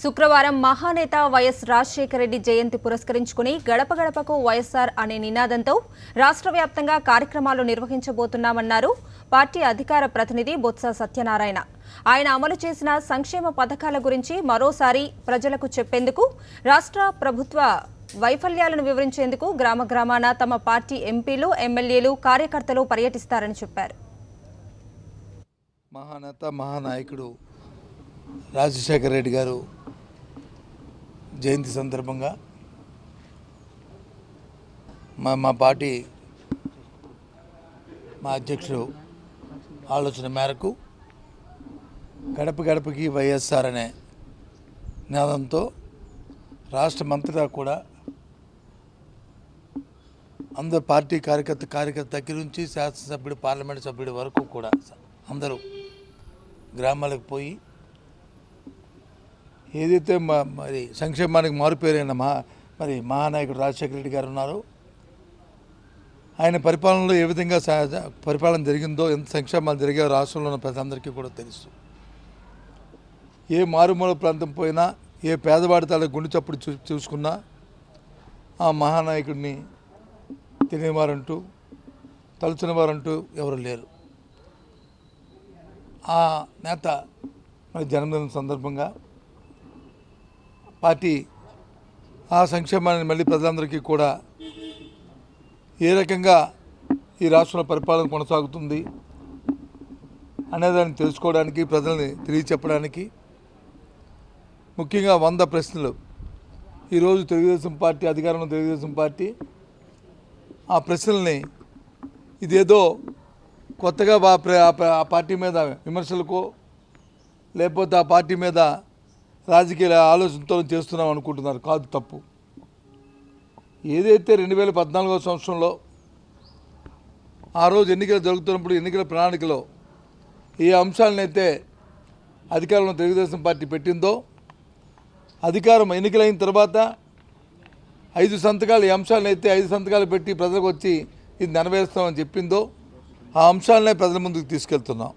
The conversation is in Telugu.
శుక్రవారం మహానేత వైఎస్ రాజశేఖర రెడ్డి జయంతి పురస్కరించుకుని గడప గడపకు వైఎస్ఆర్ అనే నినాదంతో రాష్ట్ర వ్యాప్తంగా కార్యక్రమాలు నిర్వహించబోతున్నామన్నారు పార్టీ అధికార ప్రతినిధి బొత్స సత్యనారాయణ. ఆయన అమలు చేసిన సంక్షేమ పథకాల గురించి మరోసారి ప్రజలకు చెప్పేందుకు, రాష్ట్ర ప్రభుత్వ వైఫల్యాలను వివరించేందుకు గ్రామ గ్రామాన తమ పార్టీ ఎంపీలు, ఎమ్మెల్యేలు, కార్యకర్తలు పర్యటిస్తారని చెప్పారు. మహానేత మహానాయకుడు రాజశేఖర రెడ్డి గారు జయంతి సందర్భంగా మా పార్టీ మా అధ్యక్షుడు ఆలోచన మేరకు గడప గడపకి వైఎస్ఆర్ అనే నినాదంతో రాష్ట్రమంతటా కూడా అందరు పార్టీ కార్యకర్త దగ్గర నుంచి శాసనసభ్యుడు, పార్లమెంట్ సభ్యుడి వరకు కూడా అందరూ గ్రామాలకు పోయి ఏదైతే మరి సంక్షేమానికి మారుపేరైన మరి మహానాయకుడు రాజశేఖర రెడ్డి గారు ఉన్నారో, ఆయన పరిపాలనలో ఏ విధంగా పరిపాలన జరిగిందో, ఎంత సంక్షేమాలు జరిగాయో రాష్ట్రంలో ఉన్న ప్రజలందరికీ కూడా తెలుసు. ఏ మారుమూల ప్రాంతం పోయినా, ఏ పేదవాడి తల గుండె చప్పుడు చూసుకున్నా ఆ మహానాయకుడిని తెలియనివారంటూ, తలుచిన వారంటూ ఎవరు లేరు. ఆ నేత మరి జన్మదినం సందర్భంగా పార్టీ ఆ సంక్షేమాన్ని మళ్ళీ ప్రజలందరికీ కూడా ఏ రకంగా ఈ రాష్ట్రంలో పరిపాలన కొనసాగుతుంది అనేదాన్ని తెలుసుకోవడానికి, ప్రజల్ని తెలియచెప్పడానికి, ముఖ్యంగా 100 ప్రశ్నలు ఈరోజు తెలుగుదేశం పార్టీ అధికారంలో తెలుగుదేశం పార్టీ ఆ ప్రశ్నల్ని ఇదేదో కొత్తగా ఆ పార్టీ మీద విమర్శలకో లేకపోతే ఆ పార్టీ మీద రాజకీయ ఆలోచనతో చేస్తున్నాం అనుకుంటున్నారు. కాదు, తప్పు. ఏదైతే 2014 సంవత్సరంలో ఆ రోజు ఎన్నికలు జరుగుతున్నప్పుడు ఎన్నికల ప్రణాళికలో ఏ అంశాలనైతే అధికారంలో తెలుగుదేశం పార్టీ పెట్టిందో, అధికారం ఎన్నికలైన తర్వాత 5 సంతకాలు, ఈ అంశాలనైతే 5 సంతకాలు పెట్టి ప్రజలకు వచ్చి ఇది నెరవేరుస్తామని చెప్పిందో ఆ అంశాలనే ప్రజల ముందుకు తీసుకెళ్తున్నాం.